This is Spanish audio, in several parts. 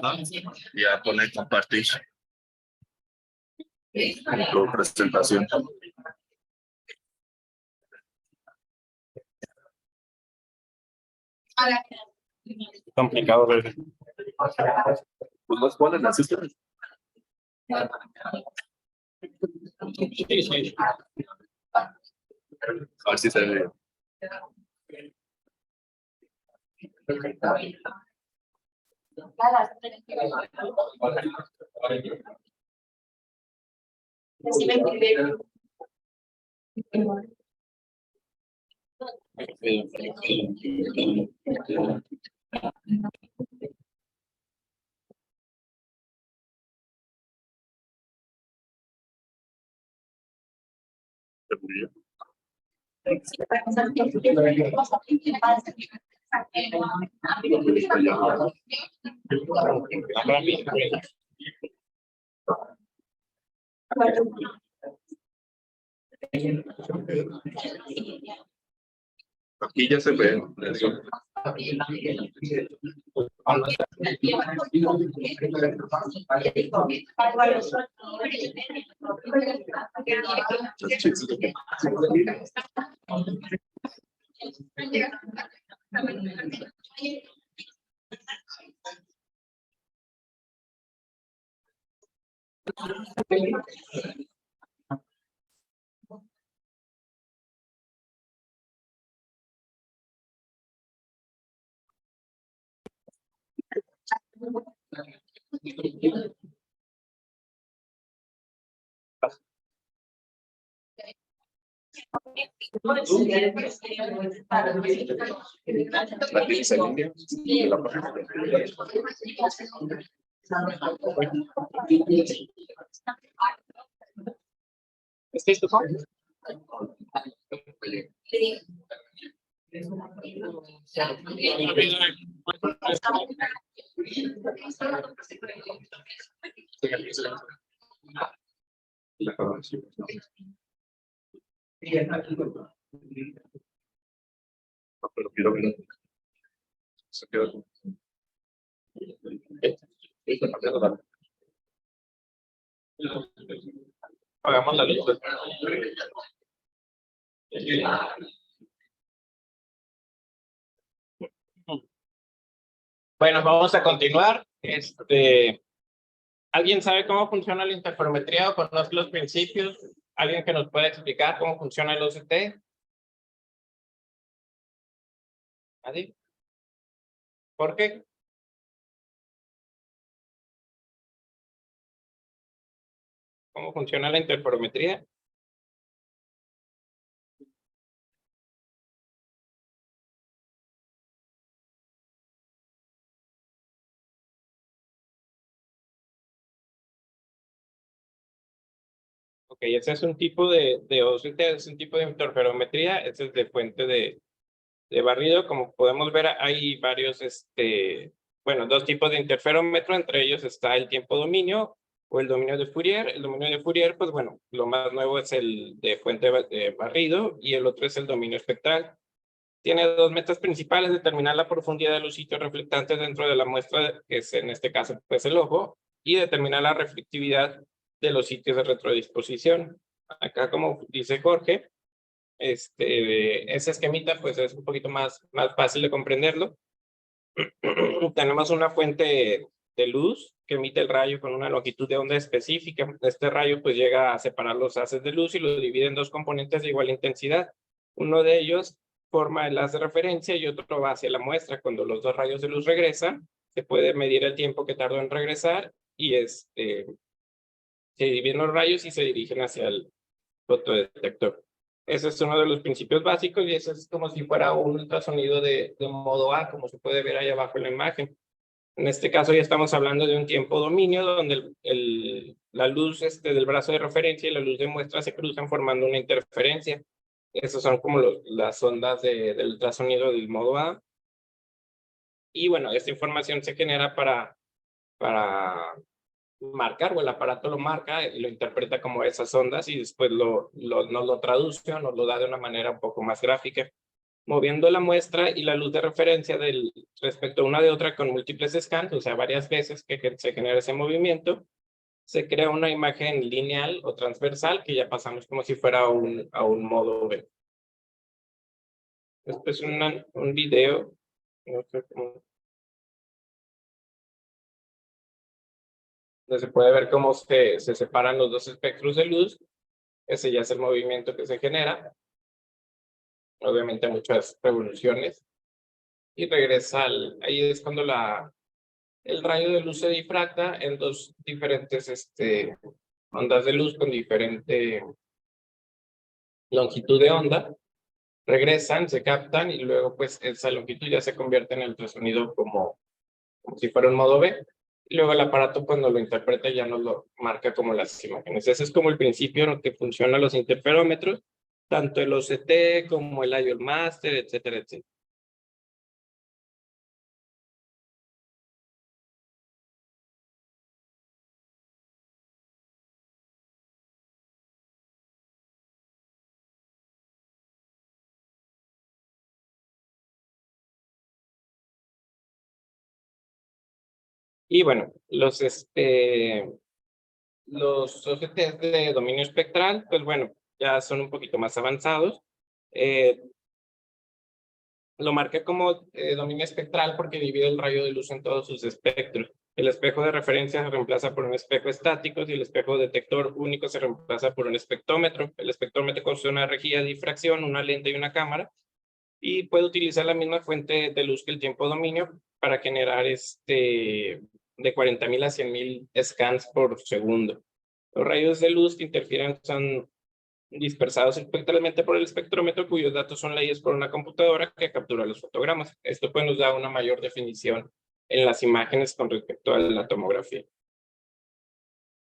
¿no? Ya pone compartir tu presentación. Complicado ver. Pues los ponen así. Sí, sí. A ver si se ve. Aquí ya se ve eso. ¿Es esto? Pero quiero ver. Se queda con. Apagamos la luz. Bueno, vamos a continuar. ¿Alguien sabe cómo funciona la interferometría o conoce los principios? ¿Alguien que nos pueda explicar cómo funciona el OCT? ¿Nadie? ¿Por qué? ¿Cómo funciona la interferometría? Ok, ese es un tipo de OCT, es un tipo de interferometría, ese es de fuente de barrido. Como podemos ver, hay varios, bueno, dos tipos de interferómetro, entre ellos está el tiempo dominio o el dominio de Fourier. El dominio de Fourier, pues bueno, lo más nuevo es el de fuente de barrido y el otro es el dominio espectral. Tiene dos metas principales: determinar la profundidad de los sitios reflectantes dentro de la muestra, que es en este caso pues el ojo, y determinar la reflectividad de los sitios de retrodisposición. Acá, como dice Jorge, ese esquemita pues es un poquito más fácil de comprenderlo. Tenemos una fuente de luz que emite el rayo con una longitud de onda específica. Este rayo pues llega a separar los haces de luz y lo divide en dos componentes de igual intensidad. Uno de ellos forma el haz de referencia y otro va hacia la muestra. Cuando los dos rayos de luz regresan, se puede medir el tiempo que tardó en regresar y se dividen los rayos y se dirigen hacia el fotodetector. Ese es uno de los principios básicos y ese es como si fuera un ultrasonido de modo A, como se puede ver ahí abajo en la imagen. En este caso ya estamos hablando de un tiempo dominio donde la luz del brazo de referencia y la luz de muestra se cruzan formando una interferencia. Esas son como las ondas del ultrasonido del modo A. Y bueno, esta información se genera para marcar, o el aparato lo marca y lo interpreta como esas ondas y después nos lo traduce o nos lo da de una manera un poco más gráfica. moviendo la muestra y la luz de referencia respecto a una de otra con múltiples scans, o sea, varias veces que se genera ese movimiento, se crea una imagen lineal o transversal que ya pasamos como si fuera a un modo B. Esto es un video, no sé cómo, donde se puede ver cómo se separan los dos espectros de luz. Ese ya es el movimiento que se genera. Obviamente muchas revoluciones. Y regresa ahí es cuando el rayo de luz se difracta en dos diferentes ondas de luz con diferente longitud de onda. Regresan, se captan y luego pues esa longitud ya se convierte en el ultrasonido como si fuera un modo B. Y luego el aparato cuando lo interpreta ya nos lo marca como las imágenes. Ese es como el principio en el que funcionan los interferómetros, tanto el OCT como el IOL Master, etcétera, etcétera. Y bueno, los OCTs de dominio espectral, pues bueno, ya son un poquito más avanzados. Lo marqué como dominio espectral porque divide el rayo de luz en todos sus espectros. El espejo de referencia se reemplaza por un espejo estático y el espejo detector único se reemplaza por un espectrómetro. El espectrómetro consta de una rejilla de difracción, una lente y una cámara, y puede utilizar la misma fuente de luz que el tiempo dominio para generar de 40.000 a 100.000 scans por segundo. Los rayos de luz que interfieren son dispersados espectralmente por el espectrómetro, cuyos datos son leídos por una computadora que captura los fotogramas. Esto pues nos da una mayor definición en las imágenes con respecto a la tomografía.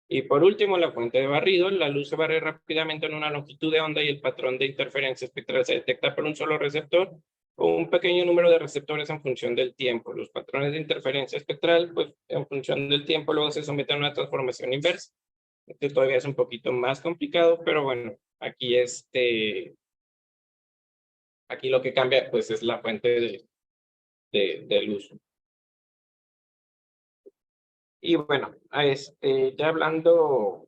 Y por último, la fuente de barrido. La luz se barre rápidamente en una longitud de onda y el patrón de interferencia espectral se detecta por un solo receptor o un pequeño número de receptores en función del tiempo. Los patrones de interferencia espectral, pues en función del tiempo, luego se someten a una transformación inversa. Este todavía es un poquito más complicado, pero bueno, aquí aquí lo que cambia pues es la fuente de luz. Y bueno, ya hablando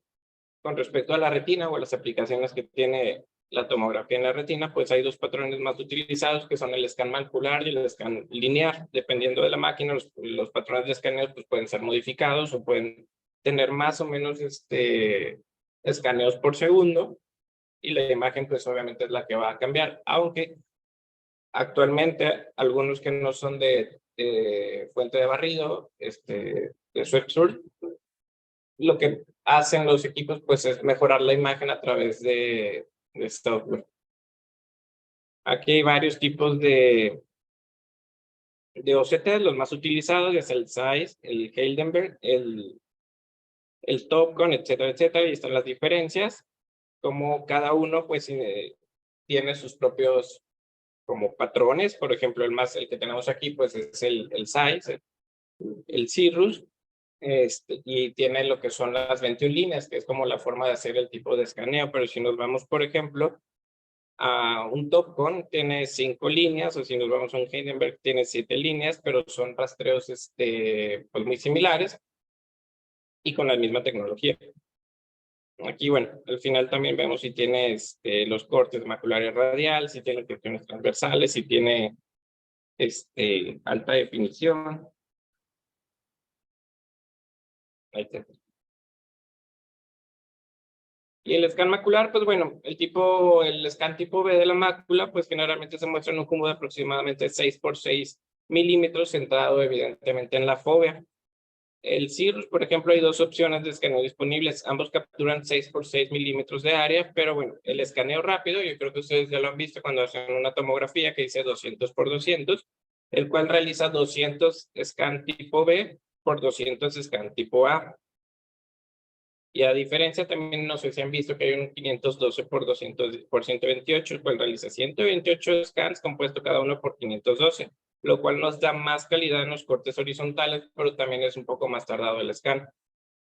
con respecto a la retina o a las aplicaciones que tiene la tomografía en la retina, pues hay dos patrones más utilizados que son el scan macular y el scan lineal. Dependiendo de la máquina, los patrones de escaneo pues pueden ser modificados o pueden tener más o menos escaneos por segundo, y la imagen pues obviamente es la que va a cambiar, aunque actualmente algunos que no son de fuente de barrido, de Swepsur, lo que hacen los equipos pues es mejorar la imagen a través de software. Aquí hay varios tipos de OCT, los más utilizados es el Zeiss, el Heidelberg, el Topcon, etcétera, etcétera, y están las diferencias, como cada uno pues tiene sus propios como patrones. Por ejemplo, el que tenemos aquí pues es el Zeiss, el Cirrus, y tiene lo que son las 21 líneas, que es como la forma de hacer el tipo de escaneo. Pero si nos vamos, por ejemplo, a un Topcon, tiene 5 líneas, o si nos vamos a un Heidelberg, tiene 7 líneas, pero son rastreos pues muy similares y con la misma tecnología. Aquí, bueno, al final también vemos si tiene los cortes maculares radial, si tiene cuestiones transversales, si tiene alta definición. Ahí está. Y el scan macular, pues bueno, el scan tipo B de la mácula, pues generalmente se muestra en un cúmulo de aproximadamente 6 por 6 milímetros, centrado evidentemente en la fóvea. El Cirrus, por ejemplo, hay dos opciones de escaneo disponibles. Ambos capturan 6 por 6 milímetros de área, pero bueno, el escaneo rápido, yo creo que ustedes ya lo han visto cuando hacen una tomografía que dice 200 por 200, el cual realiza 200 scan tipo B por 200 scan tipo A. Y a diferencia también, no sé si han visto que hay un 512 por 200 por 128, el cual realiza 128 scans compuesto cada uno por 512, lo cual nos da más calidad en los cortes horizontales, pero también es un poco más tardado el scan.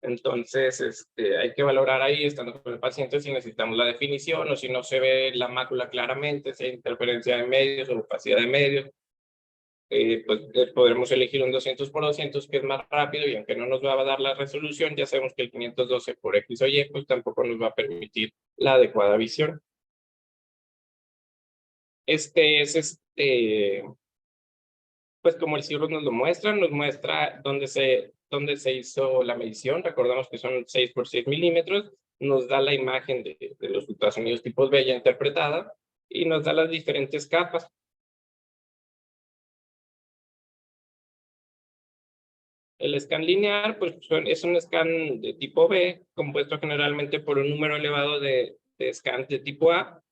Entonces, hay que valorar ahí, estando con el paciente, si necesitamos la definición o si no se ve la mácula claramente, si hay interferencia de medios o opacidad de medios. Pues podremos elegir un 200 por 200 que es más rápido y aunque no nos va a dar la resolución, ya sabemos que el 512 por X o Y pues tampoco nos va a permitir la adecuada visión. Pues como el CIRRUS nos lo muestra, nos muestra dónde se hizo la medición. Recordamos que son 6 por 6 milímetros, nos da la imagen de los ultrasonidos tipos B ya interpretada y nos da las diferentes capas. El scan lineal, pues es un scan de tipo B, compuesto generalmente por un número elevado de scans de tipo A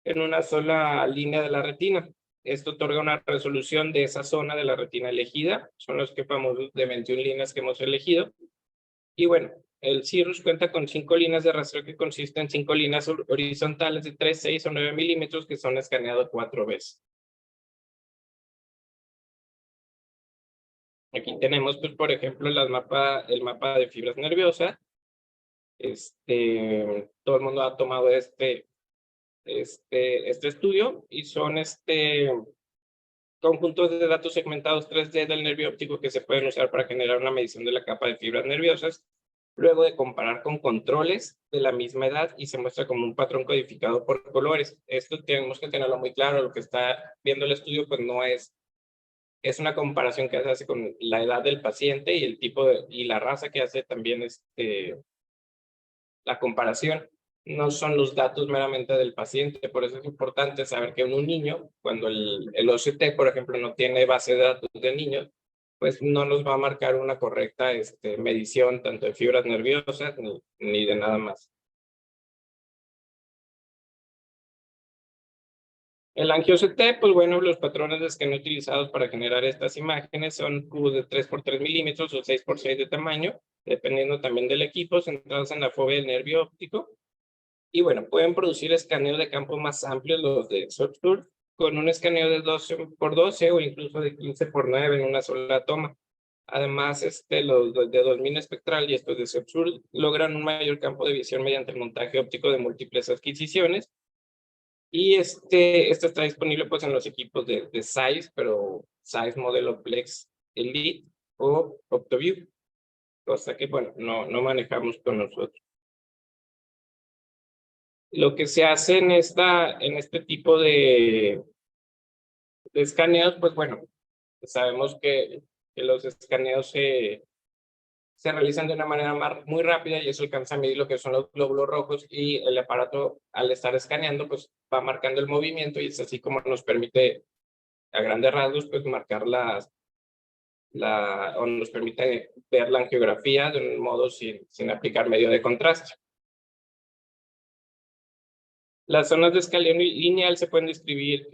en una sola línea de la retina. Esto otorga una resolución de esa zona de la retina elegida, son los que famosos de 21 líneas que hemos elegido. Y bueno, el CIRRUS cuenta con 5 líneas de rastreo que consisten en 5 líneas horizontales de 3, 6 o 9 milímetros que son escaneados 4 veces. Aquí tenemos, pues, por ejemplo, el mapa de fibras nerviosas. Todo el mundo ha tomado este estudio y son conjuntos de datos segmentados 3D del nervio óptico que se pueden usar para generar una medición de la capa de fibras nerviosas, luego de comparar con controles de la misma edad y se muestra como un patrón codificado por colores. Esto tenemos que tenerlo muy claro, lo que está viendo el estudio pues no es una comparación que se hace con la edad del paciente y el tipo y la raza que hace también la comparación. No son los datos meramente del paciente, por eso es importante saber que en un niño, cuando el OCT, por ejemplo, no tiene base de datos de niños, pues no nos va a marcar una correcta medición tanto de fibras nerviosas ni de nada más. El angio-OCT, pues bueno, los patrones de escaneo utilizados para generar estas imágenes son cubos de 3 por 3 milímetros o 6 por 6 de tamaño, dependiendo también del equipo, centrados en la fobia del nervio óptico. Y bueno, pueden producir escaneos de campo más amplios, los de Subsur, con un escaneo de 12 por 12 o incluso de 15 por 9 en una sola toma. Además, los de 2000 espectral y estos de Subsur logran un mayor campo de visión mediante el montaje óptico de múltiples adquisiciones. Y este está disponible pues en los equipos de Zeiss, pero Zeiss modelo Plex Elite o OptoView, cosa que bueno, no manejamos con nosotros. Lo que se hace en este tipo de escaneos, pues bueno, sabemos que los escaneos se realizan de una manera muy rápida y eso alcanza a medir lo que son los glóbulos rojos y el aparato al estar escaneando pues va marcando el movimiento y es así como nos permite a grandes rasgos pues marcar o nos permite ver la angiografía de un modo sin aplicar medio de contraste. Las zonas de escaneo lineal se pueden describir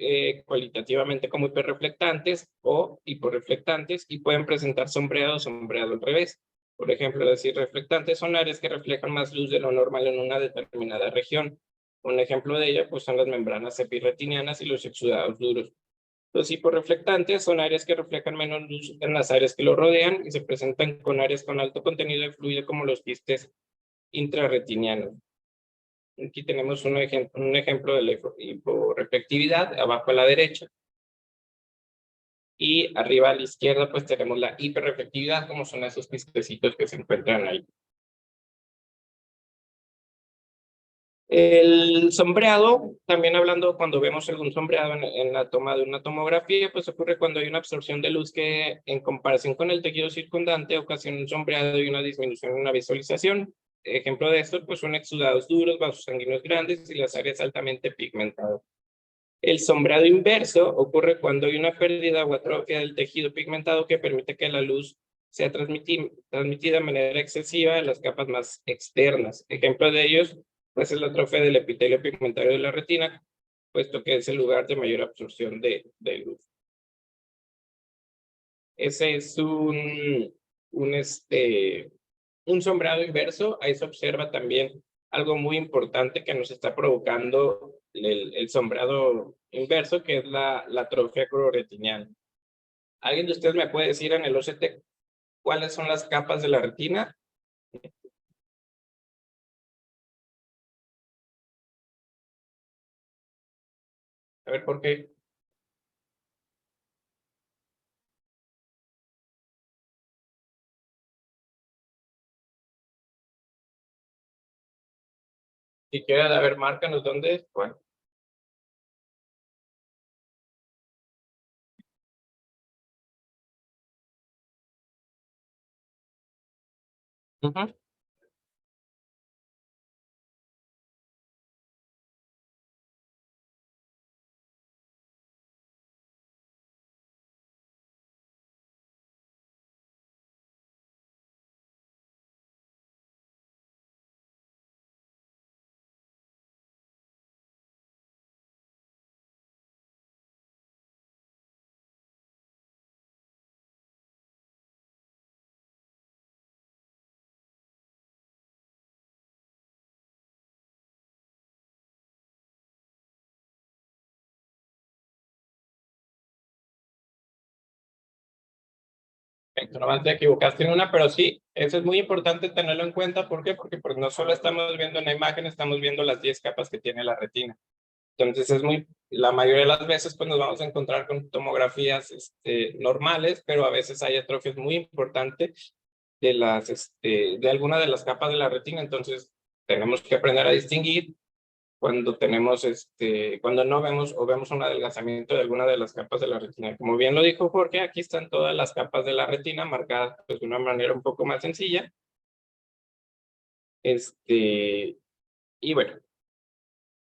cualitativamente como hiperreflectantes o hiporreflectantes y pueden presentar sombreado o sombreado al revés. Por ejemplo, decir reflectantes son áreas que reflejan más luz de lo normal en una determinada región. Un ejemplo de ello pues, son las membranas epirretinianas y los exudados duros. Los hiporreflectantes son áreas que reflejan menos luz en las áreas que lo rodean y se presentan con áreas con alto contenido de fluido como los quistes intrarretinianos. Aquí tenemos un ejemplo de la hiporreflectividad, abajo a la derecha. Y arriba a la izquierda, pues tenemos la hiperreflectividad, como son esos quistecitos que se encuentran ahí. El sombreado, también hablando cuando vemos algún sombreado en la toma de una tomografía, pues ocurre cuando hay una absorción de luz que en comparación con el tejido circundante ocasiona un sombreado y una disminución en la visualización. Ejemplo de esto, pues son exudados duros, vasos sanguíneos grandes y las áreas altamente pigmentadas. El sombreado inverso ocurre cuando hay una pérdida o atrofia del tejido pigmentado que permite que la luz sea transmitida de manera excesiva en las capas más externas. Ejemplo de ellos, pues es la atrofia del epitelio pigmentario de la retina, puesto que es el lugar de mayor absorción de luz. Ese es un sombreado inverso. Ahí se observa también algo muy importante que nos está provocando el sombreado inverso, que es la atrofia cororetiniana. ¿Alguien de ustedes me puede decir en el OCT cuáles son las capas de la retina? A ver por qué. Si quieres, a ver, márcanos dónde es. Bueno. Ujú. Perfecto, no te equivocaste en una, pero sí, eso es muy importante tenerlo en cuenta. ¿Por qué? Porque pues, no solo estamos viendo una imagen, estamos viendo las 10 capas que tiene la retina. Entonces, la mayoría de las veces pues, nos vamos a encontrar con tomografías normales, pero a veces hay atrofias muy importantes de alguna de las capas de la retina. Entonces, tenemos que aprender a distinguir cuando cuando no vemos o vemos un adelgazamiento de alguna de las capas de la retina. Como bien lo dijo Jorge, aquí están todas las capas de la retina marcadas pues, de una manera un poco más sencilla. Y bueno,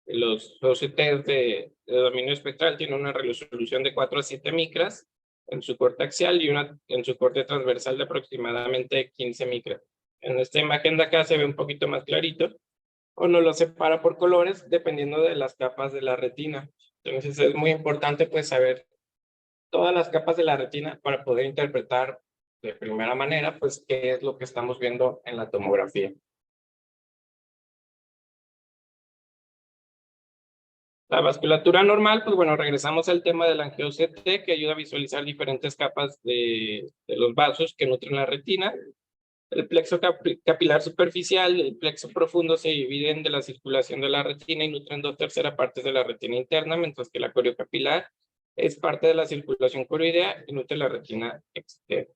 los OCTs de dominio espectral tienen una resolución de 4 a 7 micras en su corte axial y una en su corte transversal de aproximadamente 15 micras. En esta imagen de acá se ve un poquito más clarito, o no lo separa por colores dependiendo de las capas de la retina. Entonces es muy importante pues saber todas las capas de la retina para poder interpretar de primera manera pues qué es lo que estamos viendo en la tomografía. La vasculatura normal, pues bueno, regresamos al tema del angio-CT que ayuda a visualizar diferentes capas de los vasos que nutren la retina. El plexo capilar superficial y el plexo profundo se dividen de la circulación de la retina y nutren 2/3 partes de la retina interna, mientras que la coriocapilar es parte de la circulación coroidea y nutre la retina externa.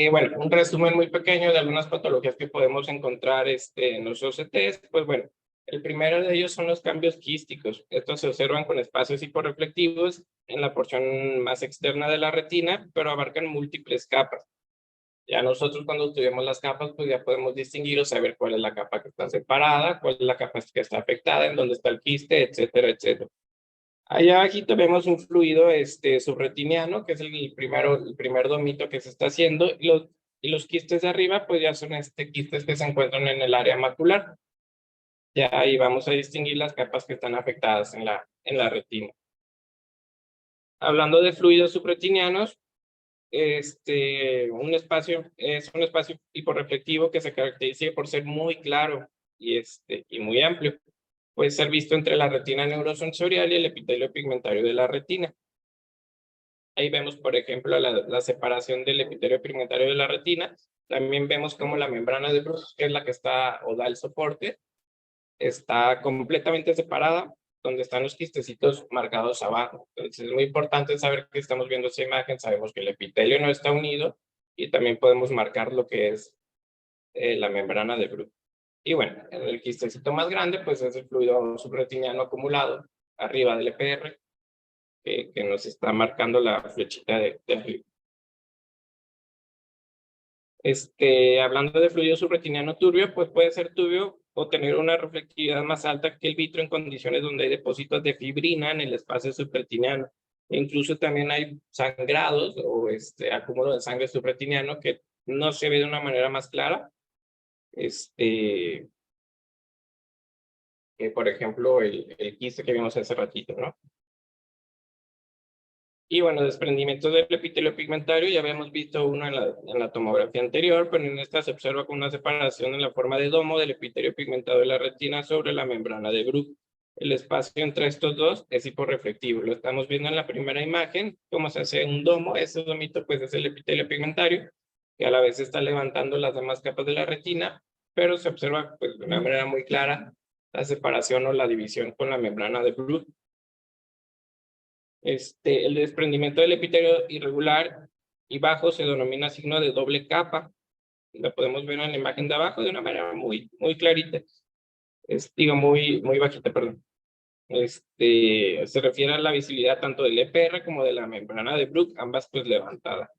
Bueno, un resumen muy pequeño de algunas patologías que podemos encontrar en los OCTs. Pues bueno, el primero de ellos son los cambios quísticos. Estos se observan con espacios hiporreflectivos en la porción más externa de la retina, pero abarcan múltiples capas. Ya nosotros cuando estudiamos las capas, pues ya podemos distinguir o saber cuál es la capa que está separada, cuál es la capa que está afectada, en dónde está el quiste, etcétera, etcétera. Allá abajito vemos un fluido subretiniano, que es el primer domito que se está haciendo, y los quistes de arriba, pues ya son quistes que se encuentran en el área macular. Ya ahí vamos a distinguir las capas que están afectadas en la retina. Hablando de fluidos subretinianos, es un espacio hiporreflectivo que se caracteriza por ser muy claro y muy amplio. Puede ser visto entre la retina neurosensorial y el epitelio pigmentario de la retina. Ahí vemos, por ejemplo, la separación del epitelio pigmentario de la retina. También vemos cómo la membrana de Bruch, que es la que está o da el soporte, está completamente separada, donde están los quistecitos marcados abajo. Entonces es muy importante saber que estamos viendo esa imagen, sabemos que el epitelio no está unido y también podemos marcar lo que es la membrana de Bruch. Y bueno, el quistecito más grande pues es el fluido subretiniano acumulado arriba del EPR, que nos está marcando la flechita de arriba. Hablando de fluido subretiniano turbio, pues puede ser turbio o tener una reflectividad más alta que el vitro en condiciones donde hay depósitos de fibrina en el espacio subretiniano. E incluso también hay sangrados o acúmulo de sangre subretiniano que no se ve de una manera más clara. Que por ejemplo el quiste que vimos hace ratito, ¿no? Y bueno, desprendimiento del epitelio pigmentario, ya habíamos visto uno en la tomografía anterior, pero en esta se observa con una separación en la forma de domo del epitelio pigmentado de la retina sobre la membrana de Bruch. El espacio entre estos dos es hiporreflectivo. Lo estamos viendo en la primera imagen, cómo se hace un domo. Ese domito pues es el epitelio pigmentario, que a la vez está levantando las demás capas de la retina, pero se observa pues, de una manera muy clara la separación o la división con la membrana de Bruch. El desprendimiento del epitelio irregular y bajo se denomina signo de doble capa. Lo podemos ver en la imagen de abajo de una manera muy clarita. Muy bajita, perdón. Se refiere a la visibilidad tanto del EPR como de la membrana de Bruch, ambas pues levantadas.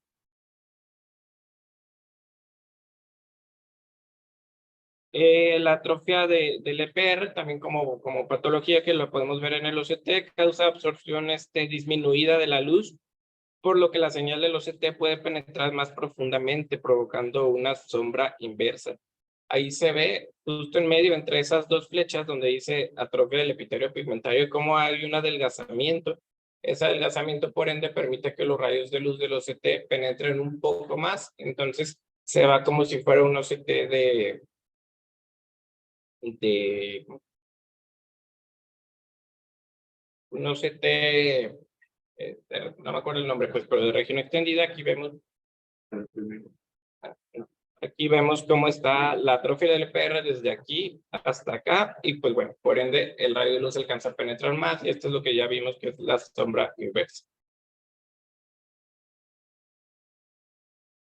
La atrofia del EPR, también como patología que lo podemos ver en el OCT, causa absorción disminuida de la luz, por lo que la señal del OCT puede penetrar más profundamente, provocando una sombra inversa. Ahí se ve justo en medio, entre esas dos flechas, donde dice atrofia del epitelio pigmentario, cómo hay un adelgazamiento. Ese adelgazamiento, por ende, permite que los rayos de luz del OCT penetren un poco más. Entonces, se va como si fuera un OCT un OCT, no me acuerdo el nombre, pues, pero de región extendida. Aquí vemos cómo está la atrofia del EPR desde aquí hasta acá, y pues bueno, por ende el rayo de luz alcanza a penetrar más, y esto es lo que ya vimos que es la sombra inversa.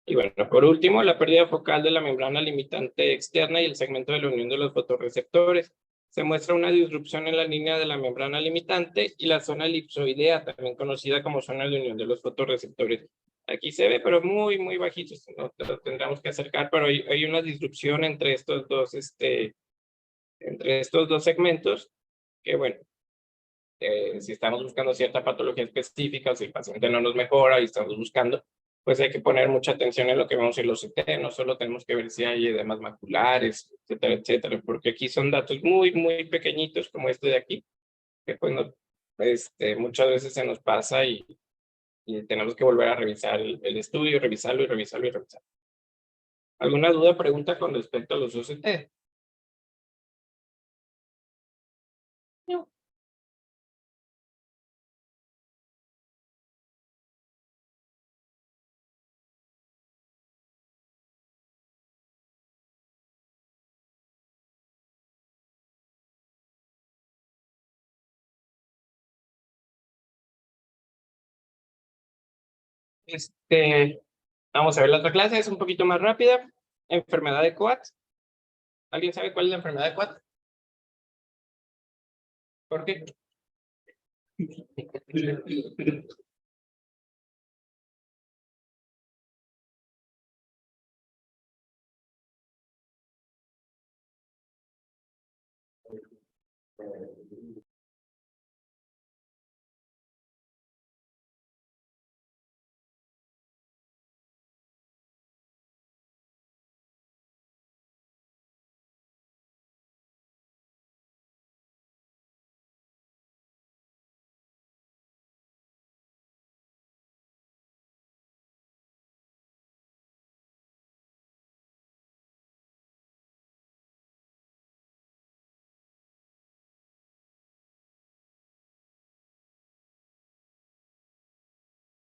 Y bueno, por último, la pérdida focal de la membrana limitante externa y el segmento de la unión de los fotorreceptores. Se muestra una disrupción en la línea de la membrana limitante y la zona elipsoidea, también conocida como zona de unión de los fotorreceptores. Aquí se ve, pero muy bajito, ¿no? Lo tendremos que acercar, pero hay una disrupción entre estos dos segmentos, que bueno, si estamos buscando cierta patología específica, si el paciente no nos mejora y estamos buscando, pues hay que poner mucha atención en lo que vemos en los CT. No solo tenemos que ver si hay edemas maculares, etcétera, porque aquí son datos muy pequeñitos, como este de aquí, que pues no, muchas veces se nos pasa y tenemos que volver a revisar el estudio, revisarlo. ¿Alguna duda, pregunta con respecto a los OCT? No. Vamos a ver la otra clase, es un poquito más rápida. Enfermedad de Coat. ¿Alguien sabe cuál es la enfermedad de Coat? ¿Por qué?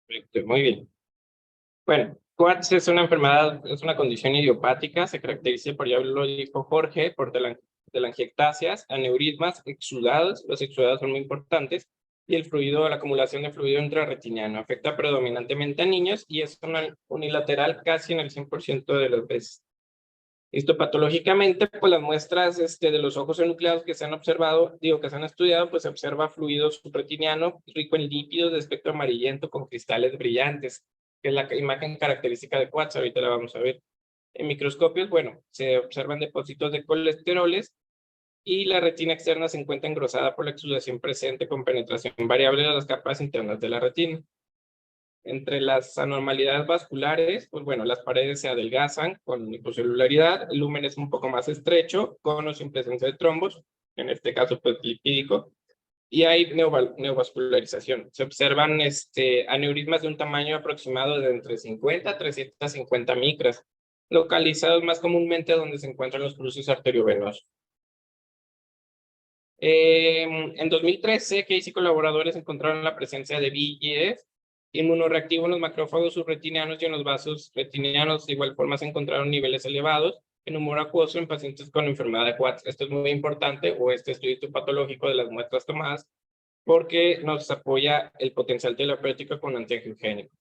Perfecto, muy bien. Bueno, Coats es una enfermedad, es una condición idiopática, se caracteriza por, ya lo dijo Jorge, por telangiectasias, aneurismas, exudados. Los exudados son muy importantes, y el fluido, la acumulación de fluido intrarretiniano afecta predominantemente a niños y es unilateral casi en el 100% de las veces. Histopatológicamente, pues las muestras de los ojos enucleados que se han observado, que se han estudiado, pues se observa fluido subretiniano rico en lípidos de espectro amarillento con cristales brillantes, que es la imagen característica de Coats. Ahorita la vamos a ver. En microscopios, bueno, se observan depósitos de colesteroles y la retina externa se encuentra engrosada por la exudación presente con penetración variable de las capas internas de la retina. Entre las anormalidades vasculares, pues bueno, las paredes se adelgazan con hipocelularidad, el lumen es un poco más estrecho, con o sin presencia de trombos, en este caso pues lipídico, y hay neovascularización. Se observan aneurismas de un tamaño aproximado de entre 50 a 350 micras, localizados más comúnmente donde se encuentran los cruces arteriovenosos. En 2013, Case y colaboradores encontraron la presencia de VEGF inmunoreactivo en los macrófagos subretinianos, y en los vasos retinianos de igual forma se encontraron niveles elevados, en humor acuoso en pacientes con enfermedad de Watts. Esto es muy importante, o este estudio patológico de las muestras tomadas, porque nos apoya el potencial terapéutico con antiangiogénico.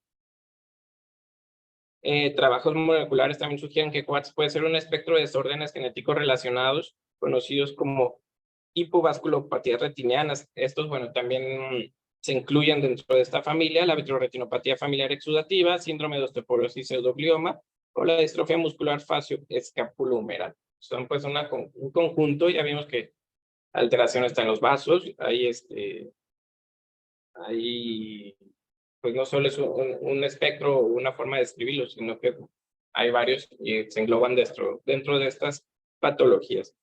Trabajos moleculares también sugieren que Watts puede ser un espectro de desórdenes genéticos relacionados, conocidos como hipovasculopatías retinianas. Estos, bueno, también se incluyen dentro de esta familia la vitreoretinopatía familiar exudativa, síndrome de osteoporosis pseudoglioma o la distrofia muscular facio-escapulohumeral. Son pues un conjunto. Ya vimos que alteración está en los vasos, hay pues no solo es un espectro o una forma de describirlo, sino que hay varios y se engloban dentro de estas patologías.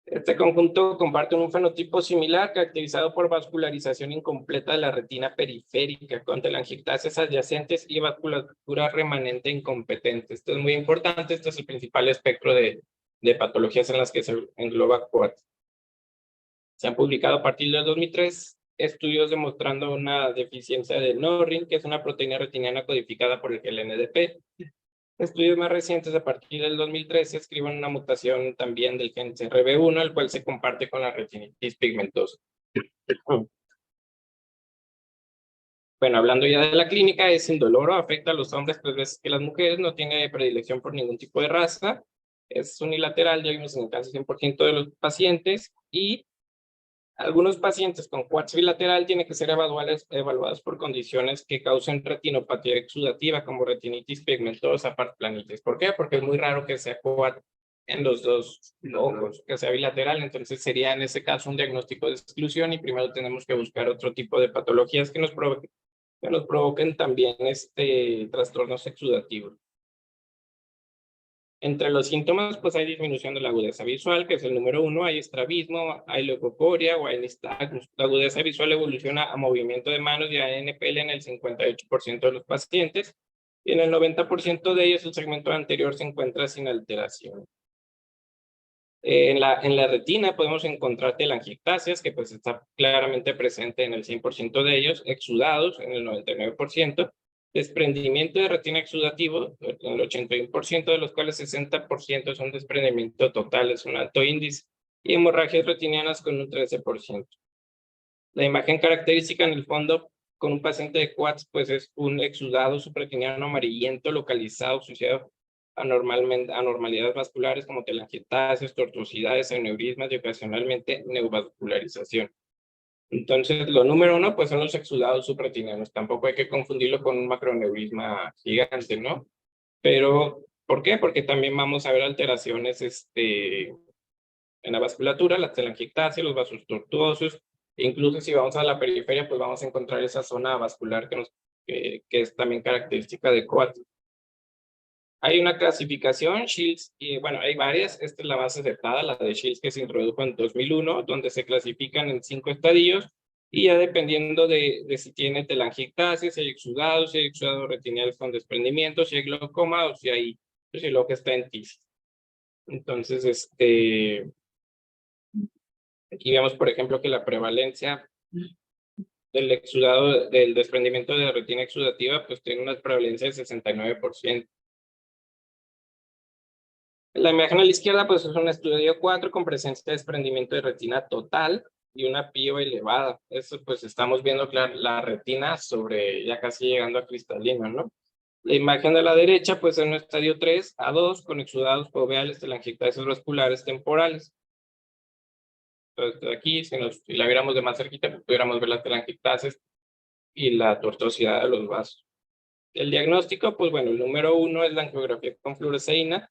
Este conjunto comparte un fenotipo similar caracterizado por vascularización incompleta de la retina periférica con telangiectasias adyacentes y vasculatura remanente incompetente. Esto es muy importante. Este es el principal espectro de patologías en las que se engloba Watts. Se han publicado a partir del 2003 estudios demostrando una deficiencia de Norrin, que es una proteína retiniana codificada por el gen NDP. Estudios más recientes a partir del 2013 escriben una mutación también del gen CRB1, el cual se comparte con la retinitis pigmentosa. Bueno, hablando ya de la clínica, es indoloro, afecta a los hombres 3 veces que las mujeres, no tiene predilección por ningún tipo de raza, es unilateral, ya vimos en casi 100% de los pacientes, y algunos pacientes con Watts bilateral tienen que ser evaluados por condiciones que causen retinopatía exudativa, como retinitis pigmentosa, parplanitis. ¿Por qué? Porque es muy raro que sea Watts en los dos ojos, que sea bilateral. Entonces sería en ese caso un diagnóstico de exclusión y primero tenemos que buscar otro tipo de patologías que nos provoquen también trastornos exudativos. Entre los síntomas, pues hay disminución de la agudeza visual, que es el número 1, hay estrabismo, hay leucocoria o hay nistagmus. La agudeza visual evoluciona a movimiento de manos y a NPL en el 58% de los pacientes, y en el 90% de ellos el segmento anterior se encuentra sin alteración. En la retina podemos encontrar telangiectasias, que pues está claramente presente en el 100% de ellos, exudados en el 99%, desprendimiento de retina exudativo en el 81%, de los cuales 60% son desprendimiento total, es un alto índice, y hemorragias retinianas con un 13%. La imagen característica en el fondo con un paciente de Watts pues es un exudado subretiniano amarillento localizado asociado a anormalidades vasculares como telangiectasias, tortuosidades, aneurismas y ocasionalmente neovascularización. Entonces, lo número 1, pues son los exudados subretinianos. Tampoco hay que confundirlo con un macroneurisma gigante, ¿no? Pero, ¿por qué? Porque también vamos a ver alteraciones en la vasculatura, la telangiectasia, los vasos tortuosos. Incluso si vamos a la periferia, pues vamos a encontrar esa zona vascular que es también característica de Coat. Hay una clasificación, Shields, y bueno, hay varias. Esta es la más aceptada, la de Shields, que se introdujo en 2001, donde se clasifican en 5 estadios, y ya dependiendo de si tiene telangiectasia, si hay exudados retiniales con desprendimiento, si hay glaucoma o si hay, pues, si lo que está en tisis. Entonces, aquí vemos, por ejemplo, que la prevalencia del desprendimiento de retina exudativa, pues tiene una prevalencia de 69%. La imagen a la izquierda, pues es un estudio 4 con presencia de desprendimiento de retina total y una PIO elevada. Eso, pues estamos viendo la retina ya casi llegando a cristalino, ¿no? La imagen de la derecha, pues en un estadio 3 a 2 con exudados foveales, telangiectasias vasculares temporales. Entonces, aquí, si la viéramos de más cerquita, pues pudiéramos ver las telangiectasias y la tortuosidad de los vasos. El diagnóstico, pues bueno, el número 1 es la angiografía con fluoresceína.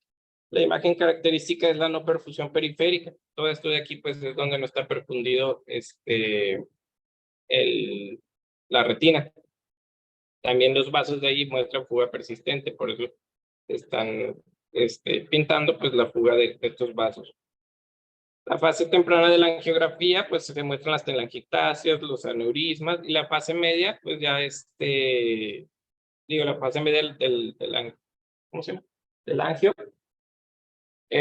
La imagen característica es la no perfusión periférica. Todo esto de aquí, pues, es donde no está perfundido la retina. También los vasos de ahí muestran fuga persistente, por eso están pintando, pues, la fuga de estos vasos. La fase temprana de la angiografía, pues, se muestran las telangiectasias, los aneurismas, y la fase media, pues, ya la fase media ¿cómo se llama? Del angio,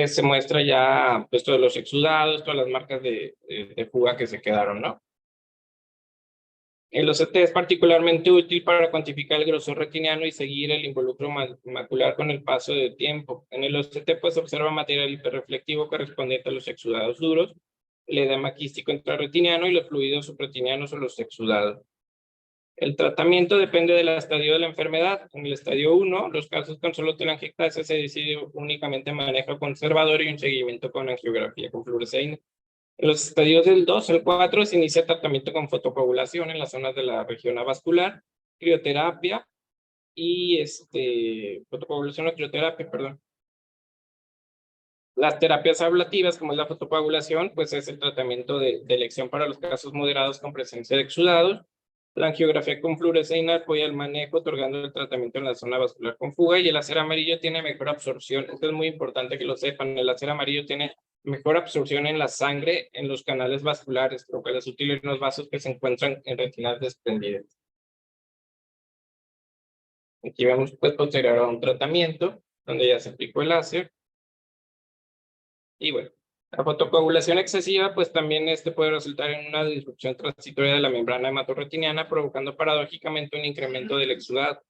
se muestra ya pues todos los exudados, todas las marcas de fuga que se quedaron, ¿no? El OCT es particularmente útil para cuantificar el grosor retiniano y seguir el involucro macular con el paso del tiempo. En el OCT pues, se observa material hiperreflectivo correspondiente a los exudados duros, el edema quístico intrarretiniano y los fluidos subretinianos o los exudados. El tratamiento depende del estadio de la enfermedad. En el estadio 1, los casos con solo telangiectasia se decide únicamente manejo conservador y un seguimiento con angiografía con fluoresceína. En los estadios del 2 al 4 se inicia tratamiento con fotocoagulación en las zonas de la región avascular, crioterapia y fotocoagulación o crioterapia, perdón. Las terapias ablativas, como es la fotocoagulación, pues es el tratamiento de elección para los casos moderados con presencia de exudados. La angiografía con fluoresceína apoya el manejo, otorgando el tratamiento en la zona vascular con fuga, y el láser amarillo tiene mejor absorción. Esto es muy importante que lo sepan. El láser amarillo tiene mejor absorción en la sangre, en los canales vasculares, lo cual es útil en los vasos que se encuentran en retinas desprendidas. Aquí vemos pues posterior a un tratamiento, donde ya se aplicó el láser. Y bueno, la fotocoagulación excesiva, pues también puede resultar en una disrupción transitoria de la membrana hematorretiniana, provocando paradójicamente un incremento del exudado.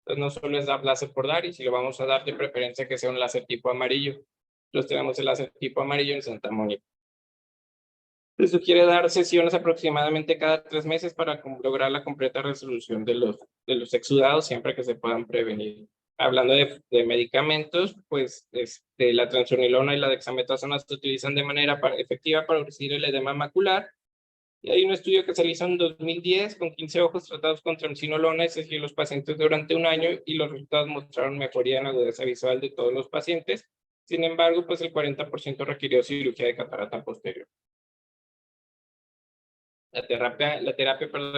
Entonces no solo es dar láser por dar, y si lo vamos a dar de preferencia que sea un láser tipo amarillo. Entonces tenemos el láser tipo amarillo en Santa Mónica. Se sugiere dar sesiones aproximadamente cada 3 meses para lograr la completa resolución de los exudados, siempre que se puedan prevenir. Hablando de medicamentos, pues la transonilona y la dexametasona se utilizan de manera efectiva para reducir el edema macular. Y hay un estudio que se realizó en 2010 con 15 ojos tratados con triamcinolona y se siguió los pacientes durante 1 año, y los resultados mostraron mejoría en la agudeza visual de todos los pacientes. Sin embargo, pues el 40% requirió cirugía de catarata posterior. La terapia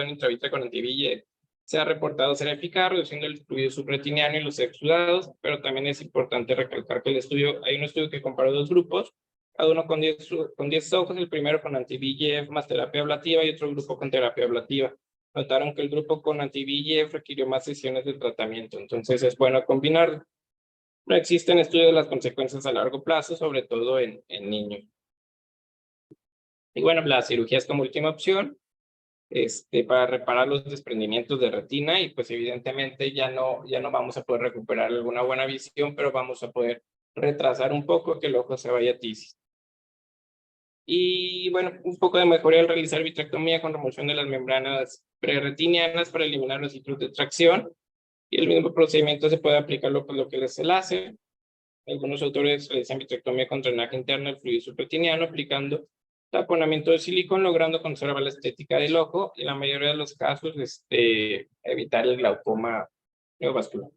intravítrea con anti-VEGF se ha reportado ser eficaz, reduciendo el fluido subretiniano y los exudados, pero también es importante recalcar que hay un estudio que comparó 2 grupos, cada uno con 10 ojos, el primero con anti-VEGF más terapia ablativa y otro grupo con terapia ablativa. Notaron que el grupo con anti-VEGF requirió más sesiones de tratamiento, entonces es bueno combinarlo. No existen estudios de las consecuencias a largo plazo, sobre todo en niños. Y bueno, la cirugía es como última opción para reparar los desprendimientos de retina, y pues evidentemente ya no vamos a poder recuperar alguna buena visión, pero vamos a poder retrasar un poco que el ojo se vaya a tisis. Y bueno, un poco de mejoría al realizar vitrectomía con remoción de las membranas preretinianas para eliminar los ciclos de tracción, y el mismo procedimiento se puede aplicarlo con lo que es el láser. Algunos autores realizan vitrectomía con drenaje interno del fluido subretiniano, aplicando taponamiento de silicón, logrando conservar la estética del ojo y en la mayoría de los casos evitar el glaucoma neovascular.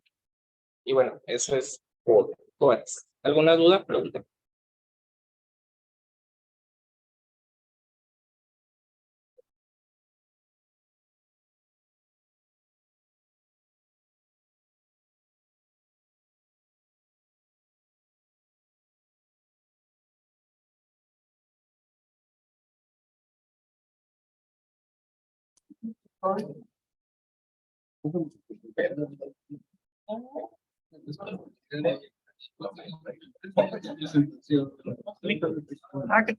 Y bueno, eso es todo. ¿Alguna duda? Pregunta. Ah, que